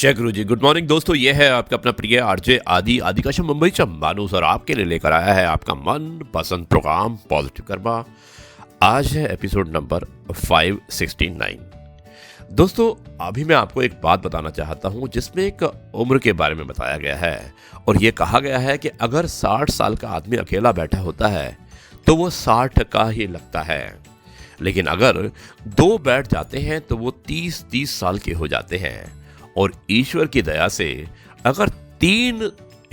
जय गुरु जी। Good morning दोस्तों, ये है आपका अपना प्रिय आरजे आदि का मुंबई से मानुस और आपके लिए लेकर आया है आपका मन पसंद प्रोग्राम पॉजिटिव कर्मा। आज है एपिसोड नंबर 569। दोस्तों, अभी मैं आपको एक बात बताना चाहता हूँ जिसमें एक उम्र के बारे में बताया गया है और ये कहा गया है कि अगर 60 साल का आदमी अकेला बैठा होता है तो वो 60 का ही लगता है, लेकिन अगर दो बैठ जाते हैं तो वो 30 साल के हो जाते हैं। और ईश्वर की दया से अगर 3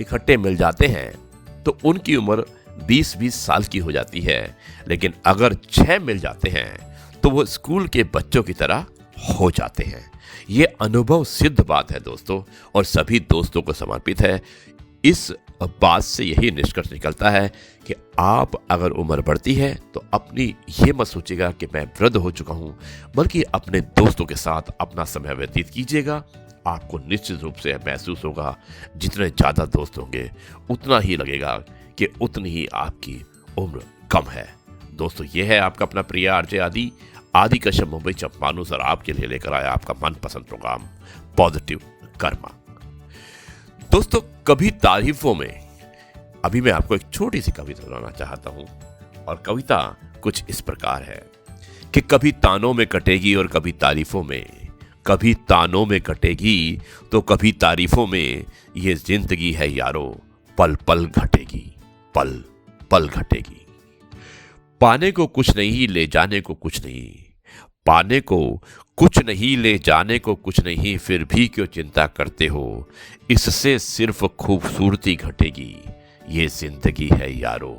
इकट्ठे मिल जाते हैं तो उनकी उम्र 20 साल की हो जाती है, लेकिन अगर 6 मिल जाते हैं तो वो स्कूल के बच्चों की तरह हो जाते हैं। ये अनुभव सिद्ध बात है दोस्तों, और सभी दोस्तों को समर्पित है। इस बात से यही निष्कर्ष निकलता है कि आप अगर उम्र बढ़ती है तो अपनी ये मत सोचिएगा कि मैं वृद्ध हो चुका हूं, बल्कि अपने दोस्तों के साथ अपना समय व्यतीत कीजिएगा। आपको निश्चित रूप से महसूस होगा जितने ज़्यादा दोस्त होंगे उतना ही लगेगा कि उतनी ही आपकी उम्र कम है। दोस्तों, ये है आपका अपना प्रिय आरजे आदि कश्यप मुंबई चंपानुस और आपके लिए लेकर आया आपका मनपसंद प्रोग्राम पॉजिटिव कर्मा। दोस्तों, कभी तारीफों में अभी मैं आपको एक छोटी सी कविता सुनाना चाहता हूं, और कविता कुछ इस प्रकार है कि कभी तानों में कटेगी और कभी तारीफों में, कभी तानों में कटेगी तो कभी तारीफों में, ये जिंदगी है यारो पल पल घटेगी, पल पल घटेगी। पाने को कुछ नहीं, ले जाने को कुछ नहीं, पाने को कुछ नहीं, ले जाने को कुछ नहीं, फिर भी क्यों चिंता करते हो, इससे सिर्फ खूबसूरती घटेगी, ये जिंदगी है यारो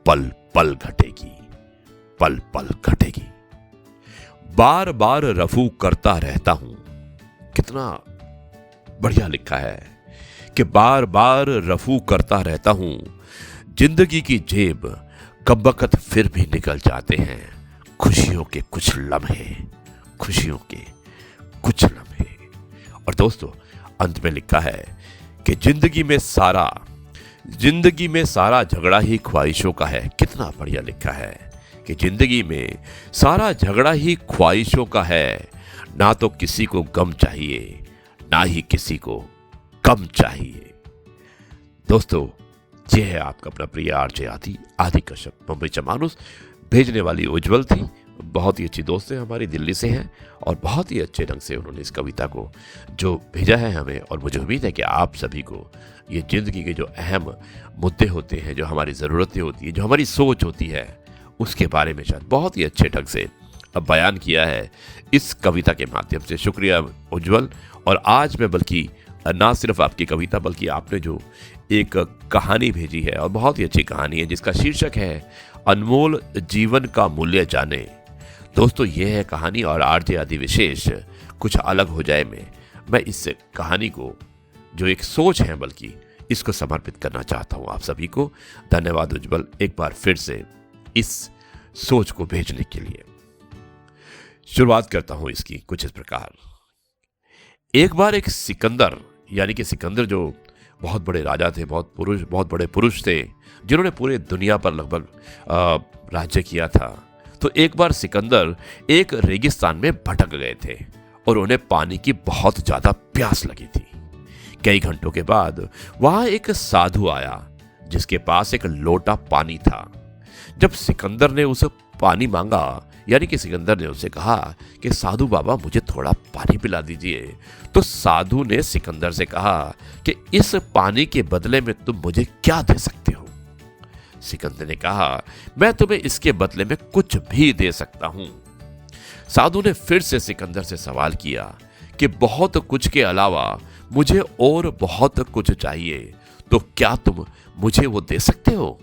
पल पल घटेगी, पल पल घटेगी। बार बार रफू करता रहता हूं, कितना बढ़िया लिखा है कि बार बार रफू करता रहता हूं, जिंदगी की जेब कबकत फिर भी निकल जाते हैं, खुशियों के कुछ लम्हे, खुशियों के कुछ लम्हे। और दोस्तों, अंत में लिखा है कि जिंदगी में सारा झगड़ा ही ख्वाहिशों का है। कितना बढ़िया लिखा है कि जिंदगी में सारा झगड़ा ही ख्वाहिशों का है, ना तो किसी को गम चाहिए ना ही किसी को कम चाहिए। दोस्तों, ये है आपका अपना प्रिय आरजे आदि कश्यप मुंबई चमानुस। भेजने वाली उज्जवल थी, बहुत ही अच्छी दोस्त है हमारी, दिल्ली से हैं, और बहुत ही अच्छे ढंग से उन्होंने इस कविता को जो भेजा है हमें। और मुझे उम्मीद है कि आप सभी को ये जिंदगी के जो अहम मुद्दे होते हैं, जो हमारी ज़रूरतें होती है, जो हमारी सोच होती है, उसके बारे में शायद बहुत ही अच्छे ढंग से बयान किया है इस कविता के माध्यम से। शुक्रिया उज्जवल। और आज मैं बल्कि ना सिर्फ आपकी कविता, बल्कि आपने जो एक कहानी भेजी है, और बहुत ही अच्छी कहानी है जिसका शीर्षक है अनमोल जीवन का मूल्य जाने। दोस्तों, ये है कहानी, और आरजे आदि विशेष कुछ अलग हो जाए में मैं इस कहानी को जो एक सोच है बल्कि इसको समर्पित करना चाहता हूं आप सभी को। धन्यवाद उज्जवल एक बार फिर से इस सोच को भेजने के लिए। शुरुआत करता हूं इसकी कुछ इस प्रकार। एक बार एक सिकंदर, यानी कि सिकंदर जो बहुत बड़े राजा थे, बहुत बड़े पुरुष थे, जिन्होंने पूरे दुनिया पर लगभग राज्य किया था। तो एक बार सिकंदर एक रेगिस्तान में भटक गए थे और उन्हें पानी की बहुत ज्यादा प्यास लगी थी। कई घंटों के बाद वहां एक साधु आया जिसके पास एक लोटा पानी था। जब सिकंदर ने उसे पानी मांगा, यानी कि सिकंदर ने उसे कहा कि साधु बाबा मुझे थोड़ा पानी पिला दीजिए, तो साधु ने सिकंदर से कहा कि इस पानी के बदले में तुम मुझे क्या दे सकते हो। सिकंदर ने कहा, मैं तुम्हें इसके बदले में कुछ भी दे सकता हूं। साधु ने फिर से सिकंदर से सवाल किया कि बहुत कुछ के अलावा मुझे और बहुत कुछ चाहिए, तो क्या तुम मुझे वो दे सकते हो।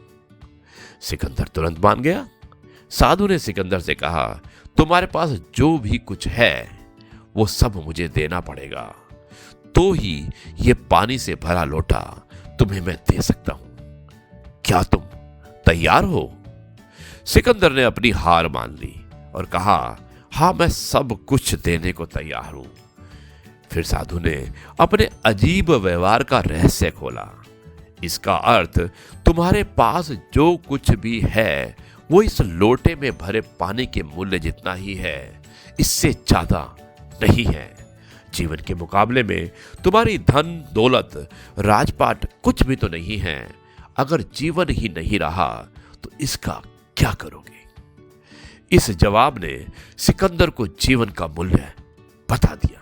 सिकंदर तुरंत मान गया। साधु ने सिकंदर से कहा, तुम्हारे पास जो भी कुछ है वो सब मुझे देना पड़ेगा, तो ही ये पानी से भरा लोटा तुम्हें मैं दे सकता हूं। क्या तुम तैयार हो। सिकंदर ने अपनी हार मान ली और कहा, हां, मैं सब कुछ देने को तैयार हूं। फिर साधु ने अपने अजीब व्यवहार का रहस्य खोला। इसका अर्थ तुम्हारे पास जो कुछ भी है वो इस लोटे में भरे पानी के मूल्य जितना ही है, इससे ज्यादा नहीं है। जीवन के मुकाबले में तुम्हारी धन दौलत राजपाट कुछ भी तो नहीं है। अगर जीवन ही नहीं रहा तो इसका क्या करोगे? इस जवाब ने सिकंदर को जीवन का मूल्य बता दिया।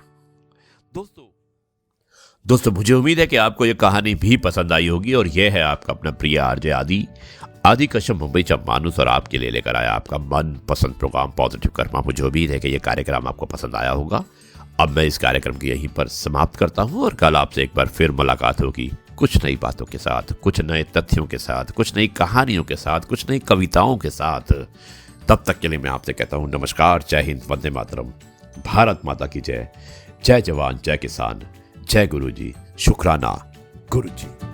दोस्तों मुझे उम्मीद है कि आपको यह कहानी भी पसंद आई होगी और यह है आपका अपना प्रिय आरजे आदि कश्यप मुंबईचा माणूस और आपके लिए लेकर आया आपका मन पसंद प्रोग्राम पॉजिटिव कर्मा। मुझे उम्मीद है कि यह कार्यक्रम आपको पसंद आया होगा। अब मैं इस कार्यक्रम को यहीं पर समाप्त करता हूं और कल आपसे एक बार फिर मुलाकात होगी कुछ नई बातों के साथ, कुछ नए तथ्यों के साथ, कुछ नई कहानियों के साथ, कुछ नई कविताओं के साथ। तब तक के लिए मैं आपसे कहता हूं नमस्कार, जय हिंद, वंदे मातरम, भारत माता की जय, जय जवान, जय किसान, जय गुरु जी, शुक्राना गुरु जी।